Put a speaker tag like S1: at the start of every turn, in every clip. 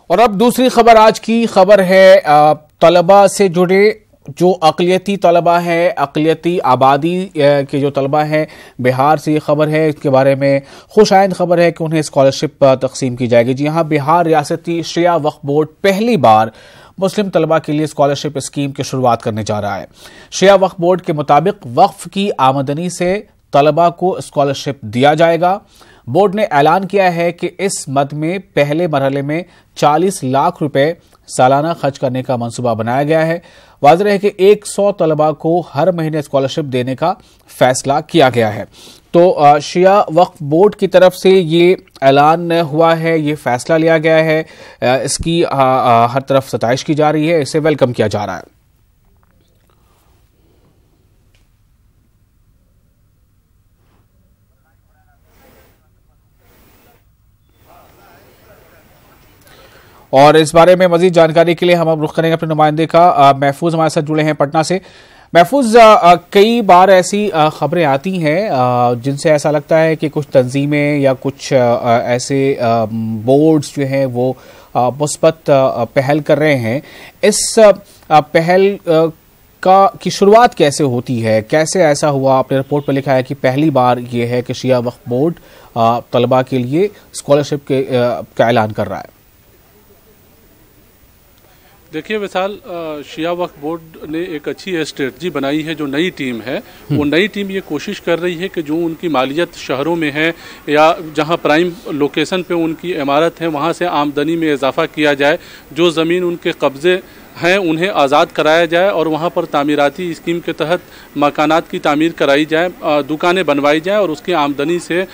S1: और अब दूसरी खबर, आज की खबर है तलबा से जुड़े जो अक़लियती तलबा है, अक़लियती आबादी के जो तलबा हैं बिहार से ये खबर है। इसके बारे में खुशाइंद खबर है कि उन्हें स्कॉलरशिप तकसीम की जाएगी। जी हाँ, बिहार रियासती शिया वक्फ बोर्ड पहली बार मुस्लिम तलबा के लिए स्कॉलरशिप स्कीम की शुरुआत करने जा रहा है। शिया वक्फ बोर्ड के मुताबिक वक्फ की आमदनी से तलबा को स्कॉलरशिप दिया जाएगा। बोर्ड ने ऐलान किया है कि इस मद में पहले मरहले में 40 लाख रुपए सालाना खर्च करने का मंसूबा बनाया गया है। वाज़ेह है कि 100 तलबा को हर महीने स्कॉलरशिप देने का फैसला किया गया है। तो शिया वक्फ बोर्ड की तरफ से ये ऐलान हुआ है, ये फैसला लिया गया है। इसकी हर तरफ सताइश की जा रही है, इसे वेलकम किया जा रहा है। और इस बारे में मजीद जानकारी के लिए हम अब रुख करेंगे अपने नुमाइंदे का। महफूज हमारे साथ जुड़े हैं पटना से। महफूज, कई बार ऐसी खबरें आती हैं जिनसे ऐसा लगता है कि कुछ तंजीमें या कुछ ऐसे बोर्ड्स जो हैं वो मुस्बत पहल कर रहे हैं। इस पहल की शुरुआत कैसे होती है, कैसे ऐसा हुआ? आपने रिपोर्ट पर लिखा है कि पहली बार ये है कि शिया वक्फ बोर्ड तलबा के लिए स्कॉलरशिप का ऐलान कर रहा है।
S2: देखिए विशाल, शिया वक्फ बोर्ड ने एक अच्छी स्ट्रेटजी बनाई है। जो नई टीम है वो नई टीम ये कोशिश कर रही है कि जो उनकी मालियत शहरों में है या जहां प्राइम लोकेशन पे उनकी इमारत है वहां से आमदनी में इजाफा किया जाए। जो ज़मीन उनके कब्ज़े हैं उन्हें आज़ाद कराया जाए और वहाँ पर तामीराती स्कीम के तहत मकानात की तामीर कराई जाए, दुकानें बनवाई जाए और उसकी आमदनी से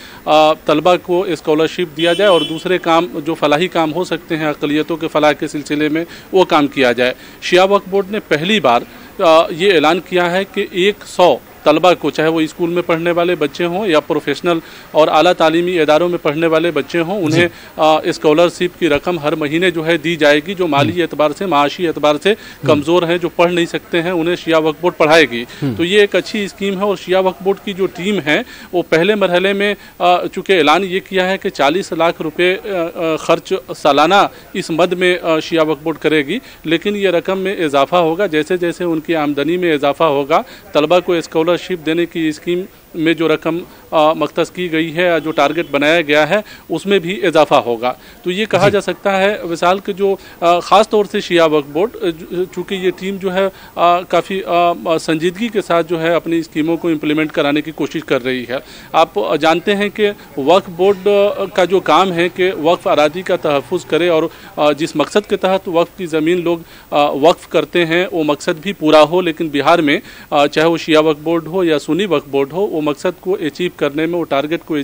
S2: तलबा को स्कॉलरशिप दिया जाए और दूसरे काम जो फलाही काम हो सकते हैं अक़लियतों के फलाह के सिलसिले में वो काम किया जाए। शिया वक्फ बोर्ड ने पहली बार ये ऐलान किया है कि 100 तलबा को, चाहे वो स्कूल में पढ़ने वाले बच्चे हों या प्रोफेशनल और आला तालीमी इदारों में पढ़ने वाले बच्चे हों, उन्हें स्कॉलरशिप की रकम हर महीने जो है दी जाएगी। जो माली एतबार से, माशी एतबार से कमज़ोर हैं, जो पढ़ नहीं सकते हैं, उन्हें शिया वक्फ बोर्ड पढ़ाएगी। तो ये एक अच्छी स्कीम है। और शिया वक्फ बोर्ड की जो टीम है वो पहले मरहले में चूँकि ऐलान ये किया है कि 40 लाख रुपये खर्च सालाना इस मद में शिया वक्फ बोर्ड करेगी, लेकिन ये रकम में इजाफा होगा। जैसे जैसे उनकी आमदनी में इजाफा होगा, तलबा को स्कॉलरशिप देने की स्कीम में जो रकम मख्तस की गई है, जो टारगेट बनाया गया है, उसमें भी इजाफा होगा। तो ये कहा जा सकता है विशाल के जो ख़ास तौर से शिया वक्फ बोर्ड, चूँकि ये टीम जो है काफ़ी संजीदगी के साथ जो है अपनी स्कीमों को इम्प्लीमेंट कराने की कोशिश कर रही है। आप जानते हैं कि वक्फ बोर्ड का जो काम है कि वक्फ अरादी का तहफ़्फ़ुज़ करे और जिस मकसद के तहत वक्फ की ज़मीन लोग वक्फ करते हैं वो मकसद भी पूरा हो। लेकिन बिहार में चाहे वो शिया वक्फ बोर्ड हो या सुन्नी वक्फ बोर्ड हो, वो मकसद को अचीव करने में, वो टारगेट को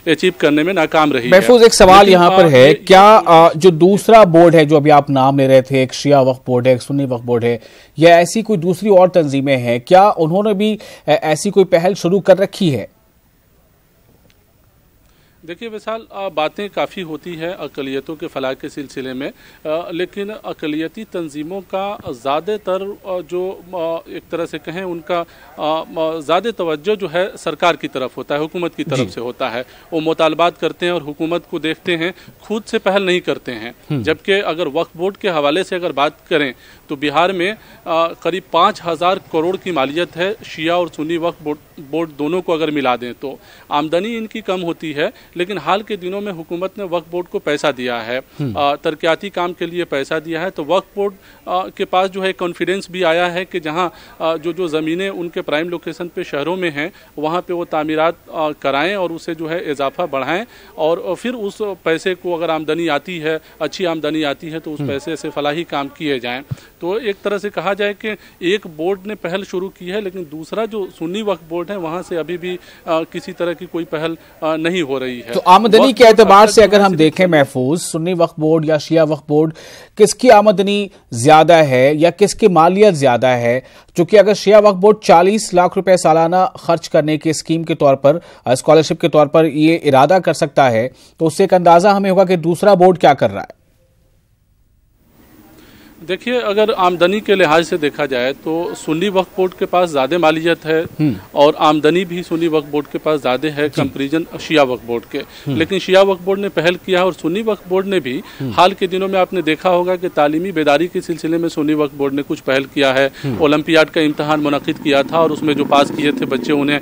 S2: अचीव करने में नाकाम रही है।
S1: महफूज, एक सवाल यहाँ पर है, क्या जो दूसरा बोर्ड है जो अभी आप नाम ले रहे थे, एक शिया वक्फ बोर्ड है, एक सुन्नी वक्फ बोर्ड है, या ऐसी कोई दूसरी और तंजीमें हैं, क्या उन्होंने भी ऐसी कोई पहल शुरू कर रखी है?
S2: देखिए विशाल, बातें काफ़ी होती है अक़लियतों के फलाह के सिलसिले में, लेकिन अक़लियती तंजीमों का ज़्यादातर जो एक तरह से कहें उनका ज़्यादा तवज्जो जो है सरकार की तरफ होता है, हुकूमत की तरफ से होता है। वो मुतालबात करते हैं और हुकूमत को देखते हैं, खुद से पहल नहीं करते हैं। जबकि अगर वक्फ बोर्ड के हवाले से अगर बात करें तो बिहार में करीब 5000 करोड़ की मालियत है। शिया और सुन्नी वक्फ बोर्ड दोनों को अगर मिला दें तो आमदनी इनकी कम होती है, लेकिन हाल के दिनों में हुकूमत ने वक्फ बोर्ड को पैसा दिया है, तरक्याती काम के लिए पैसा दिया है। तो वक्फ बोर्ड के पास जो है कॉन्फिडेंस भी आया है कि जहां जो ज़मीनें उनके प्राइम लोकेशन पे शहरों में हैं वहां पे वो तामीरात कराएं और उसे जो है इजाफा बढ़ाएं और फिर उस पैसे को, अगर आमदनी आती है, अच्छी आमदनी आती है, तो उस पैसे से फलाही काम किए जाएँ। तो एक तरह से कहा जाए कि एक बोर्ड ने पहल शुरू की है, लेकिन दूसरा जो सुन्नी वक्फ बोर्ड है वहां से अभी भी किसी तरह की कोई पहल नहीं हो रही है।
S1: तो आमदनी के एतबार से अगर हम देखें महफूज, सुन्नी वक्फ बोर्ड या शिया वक्फ बोर्ड, किसकी आमदनी ज्यादा है या किसकी मालियत ज्यादा है? चूंकि अगर शिया वक्फ बोर्ड 40 लाख रुपए सालाना खर्च करने की स्कीम के तौर पर, स्कॉलरशिप के तौर पर ये इरादा कर सकता है, तो उससे एक अंदाजा हमें होगा कि दूसरा बोर्ड क्या कर रहा है।
S2: देखिए, अगर आमदनी के लिहाज से देखा जाए तो सुन्नी वक्फ बोर्ड के पास ज़्यादा मालियत है और आमदनी भी सुन्नी वक्फ बोर्ड के पास ज़्यादा है कंपैरिजन शिया वक्फ बोर्ड के। लेकिन शिया वक्फ बोर्ड ने पहल किया है और सुन्नी वक्फ बोर्ड ने भी हाल के दिनों में आपने देखा होगा कि तालीमी बेदारी के सिलसिले में सुन्नी वक्फ बोर्ड ने कुछ पहल किया है। ओलंपियाड का इम्तहान मुनक़िद किया था और उसमें जो पास किए थे बच्चे उन्हें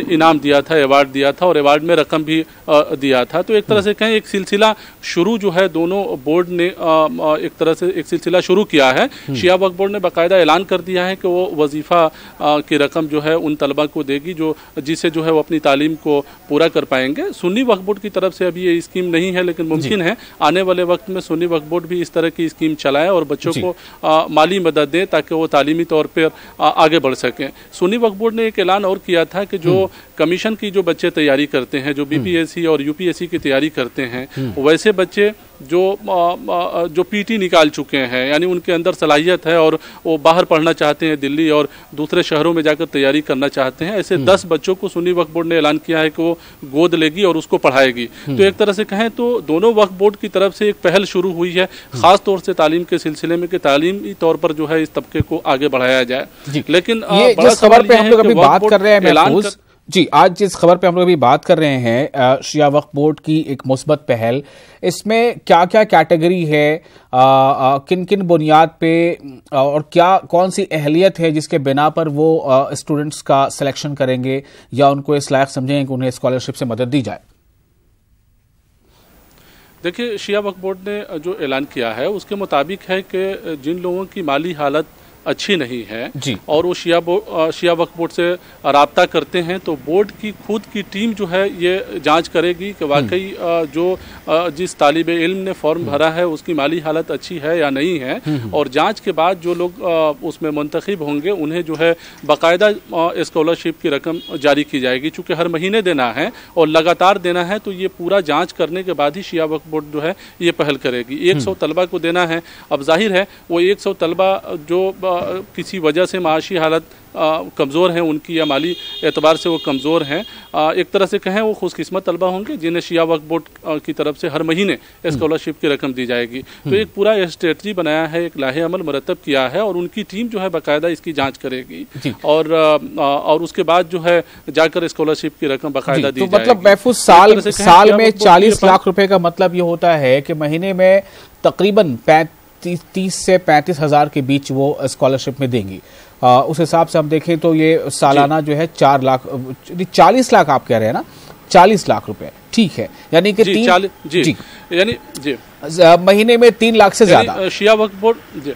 S2: इनाम दिया था, अवार्ड दिया था और अवार्ड में रकम भी दिया था। तो एक तरह से कहें एक सिलसिला शुरू जो है दोनों बोर्ड ने एक तरह से एक सिलसिला शुरू किया है। शिया वक्फ बोर्ड ने बाकायदा ऐलान कर दिया है कि वो वजीफा की रकम जो है उन तलबा को देगी जिससे जो है वो अपनी तालीम को पूरा कर पाएंगे। सुन्नी वक्फ बोर्ड की तरफ से अभी ये स्कीम नहीं है, लेकिन मुमकिन है आने वाले वक्त में सुन्नी वक्फ बोर्ड भी इस तरह की स्कीम चलाए और बच्चों को माली मदद दे ताकि वो तालीमी तौर पर आगे बढ़ सकें। सुन्नी वक्फ बोर्ड ने एक ऐलान और किया था कि जो कमीशन की जो बच्चे तैयारी करते हैं, जो बीपीएससी और यूपीएससी की तैयारी करते हैं, वैसे बच्चे जो पीटी निकाल चुके हैं, यानी उनके अंदर सलाहियत है और वो बाहर पढ़ना चाहते हैं, दिल्ली और दूसरे शहरों में जाकर तैयारी करना चाहते हैं, ऐसे 10 बच्चों को सुन्नी वक्फ बोर्ड ने ऐलान किया है कि वो गोद लेगी और उसको पढ़ाएगी। तो एक तरह से कहें तो दोनों वक्फ बोर्ड की तरफ से एक पहल शुरू हुई है, खास तौर से तालीम के सिलसिले में कि तालीमी तौर पर जो है इस तबके को आगे बढ़ाया जाए। लेकिन
S1: जिस खबर पे हम लोग अभी बात कर रहे हैं महफूज जी, आज जिस खबर पे हम लोग अभी बात कर रहे हैं शिया वक्फ बोर्ड की एक मुस्बत पहल, इसमें क्या क्या कैटेगरी है, किन किन बुनियाद पे और क्या कौन सी अहलियत है जिसके बिना पर वो स्टूडेंट्स का सिलेक्शन करेंगे या उनको इस लायक समझेंगे कि उन्हें स्कॉलरशिप से मदद दी जाए?
S2: देखिए, शिया वक्फ बोर्ड ने जो ऐलान किया है उसके मुताबिक है कि जिन लोगों की माली हालत अच्छी नहीं है और वो शिया वक्फ बोर्ड से राब्ता करते हैं तो बोर्ड की खुद की टीम जो है ये जांच करेगी कि वाकई जिस तालिबे इल्म ने फॉर्म भरा है उसकी माली हालत अच्छी है या नहीं है। और जांच के बाद जो लोग उसमें मुंतखब होंगे उन्हें जो है बाकायदा स्कॉलरशिप की रकम जारी की जाएगी। चूँकि हर महीने देना है और लगातार देना है तो ये पूरा जाँच करने के बाद ही शिया वक्फ बोर्ड जो है ये पहल करेगी। 100 तलबा को देना है। अब जाहिर है वो 100 तलबा जो किसी वजह से माशी हालत कमज़ोर हैं उनकी या माली एतबार से वो कमज़ोर हैं, एक तरह से कहें वो खुशकिस्मत तलबा होंगे जिन्हें शिया वक्फ बोर्ड की तरफ से हर महीने स्कॉलरशिप की रकम दी जाएगी। तो एक पूरा स्ट्रेटजी बनाया है, एक लाहे अमल मुरतब किया है और उनकी टीम जो है बाकायदा इसकी जांच करेगी और उसके बाद जो है जाकर स्कॉलरशिप की रकम बाकायदा दी जाएगी।
S1: मतलब महफूज साल में 40 लाख रुपए का मतलब ये होता है कि महीने में तकरीबन 30 से 35 हज़ार के बीच वो स्कॉलरशिप में देंगी। उस हिसाब से हम देखें तो ये सालाना जो है 40 लाख आप कह रहे हैं ना, 40 लाख रुपए, ठीक है, यानी कि महीने में 3 लाख से ज्यादा।
S2: शिया वक्फ बोर्ड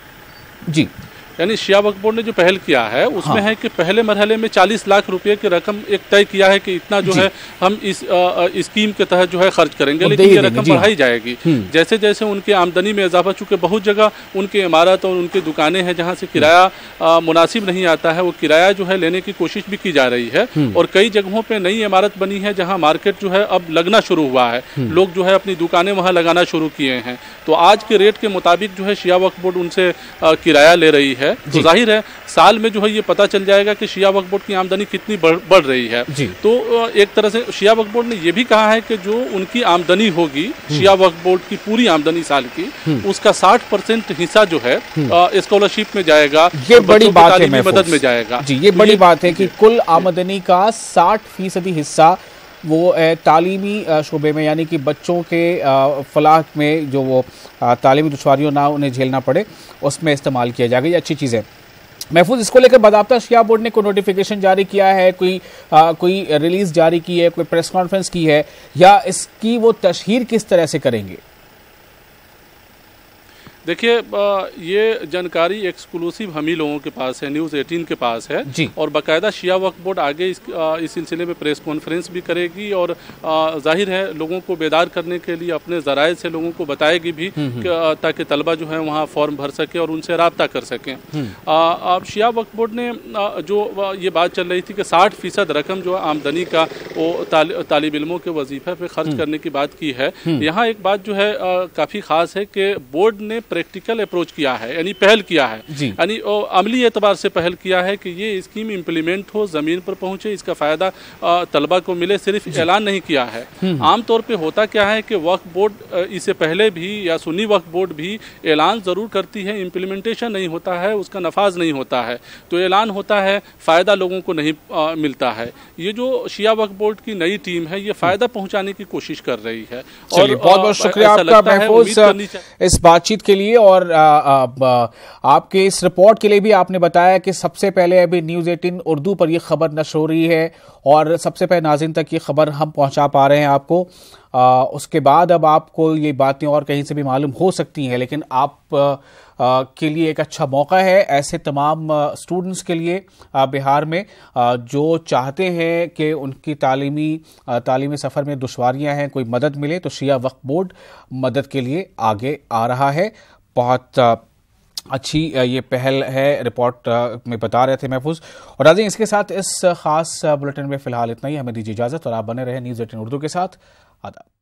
S2: जी यानी शिया वक्फ बोर्ड ने जो पहल किया है उसमें है कि पहले मरहले में 40 लाख रुपए की रकम एक तय किया है कि इतना जो है हम इस स्कीम के तहत जो है खर्च करेंगे, लेकिन ये रकम बढ़ाई जाएगी जैसे जैसे उनके आमदनी में इजाफा। चूँकि बहुत जगह उनके इमारत और उनके दुकानें हैं जहाँ से किराया मुनासिब नहीं आता है, वो किराया जो है लेने की कोशिश भी की जा रही है और कई जगहों पर नई इमारत बनी है जहाँ मार्केट जो है अब लगना शुरू हुआ है, लोग जो है अपनी दुकानें वहाँ लगाना शुरू किए हैं। तो आज के रेट के मुताबिक जो है शिया वक्फ बोर्ड उनसे किराया ले रही है। तो जाहिर है साल में जो है ये पता चल जाएगा कि शिया वक्फ बोर्ड की आमदनी कितनी बढ़ रही है। तो एक तरह से शिया वक्फ बोर्ड ने ये भी कहा है कि जो उनकी आमदनी होगी शिया वक्फ बोर्ड की पूरी आमदनी साल की, उसका 60% हिस्सा जो है स्कॉलरशिप में जाएगा।
S1: ये बड़ी बात है,
S2: मदद में जाएगा जी।
S1: ये बड़ी बात है कि कुल आमदनी का 60% हिस्सा वो तालीमी शोबे में, यानी कि बच्चों के फलाह में जो वो तालीमी दुश्वारियों ना उन्हें झेलना पड़े, उसमें इस्तेमाल किया जाएगा। ये अच्छी चीज़ है। महफूज, इसको लेकर बाज़ाब्ता शिया बोर्ड ने कोई नोटिफिकेशन जारी किया है, कोई रिलीज़ जारी की है, कोई प्रेस कॉन्फ्रेंस की है, या इसकी वो तशहीर किस तरह से करेंगे?
S2: देखिए, ये जानकारी एक्सक्लूसिव हम ही लोगों के पास है, न्यूज़ 18 के पास है और बाकायदा शिया वक्फ बोर्ड आगे इस सिलसिले में प्रेस कॉन्फ्रेंस भी करेगी और जाहिर है लोगों को बेदार करने के लिए अपने ज़राए से लोगों को बताएगी भी ताकि तलबा जो है वहाँ फॉर्म भर सके और उनसे राब्ता कर सकें। अब शिया वक्फ बोर्ड ने जो ये बात चल रही थी कि 60% रकम जो आमदनी का वो तालिब इल्मों के वजीफे पे खर्च करने की बात की है। यहाँ एक बात जो है काफ़ी ख़ास है कि बोर्ड ने प्रैक्टिकल अप्रोच किया है, यानी पहल किया है, यानी अमली एतबार से पहल किया है कि ये स्कीम इम्प्लीमेंट हो, ज़मीन पर पहुंचे, इसका फ़ायदा तलबा को मिले, सिर्फ ऐलान नहीं किया है। आमतौर पे होता क्या है कि वक्फ बोर्ड इससे पहले भी या सुन्नी वक्फ बोर्ड भी ऐलान ज़रूर करती है, इम्प्लीमेंटेशन नहीं होता है, उसका नफाज नहीं होता है, तो ऐलान होता है, फ़ायदा लोगों को नहीं मिलता है। ये जो शिया वक्फ बोर्ड की नई टीम है, ये फ़ायदा पहुँचाने की कोशिश कर रही है।
S1: और बहुत बहुत शुक्रिया आपका महफूज इस बातचीत के लिए, और आपके इस रिपोर्ट के लिए भी। आपने बताया कि सबसे पहले अभी न्यूज़ 18 उर्दू पर यह खबर नशर हो रही है और सबसे पहले नाज़रीन तक ये खबर हम पहुंचा पा रहे हैं आपको। उसके बाद अब आपको ये बातें और कहीं से भी मालूम हो सकती हैं, लेकिन आप के लिए एक अच्छा मौका है, ऐसे तमाम स्टूडेंट्स के लिए बिहार में जो चाहते हैं कि उनकी तालीमी सफ़र में दुश्वारियां हैं, कोई मदद मिले, तो शिया वक्फ बोर्ड मदद के लिए आगे आ रहा है। बहुत अच्छी ये पहल है, रिपोर्ट में बता रहे थे महफूज। और नाज़रीन, इसके साथ इस खास बुलेटिन में फ़िलहाल इतना ही। हमें दीजिए इजाज़त और आप बने रहे न्यूज़ 18 उर्दू के साथ। आदाब।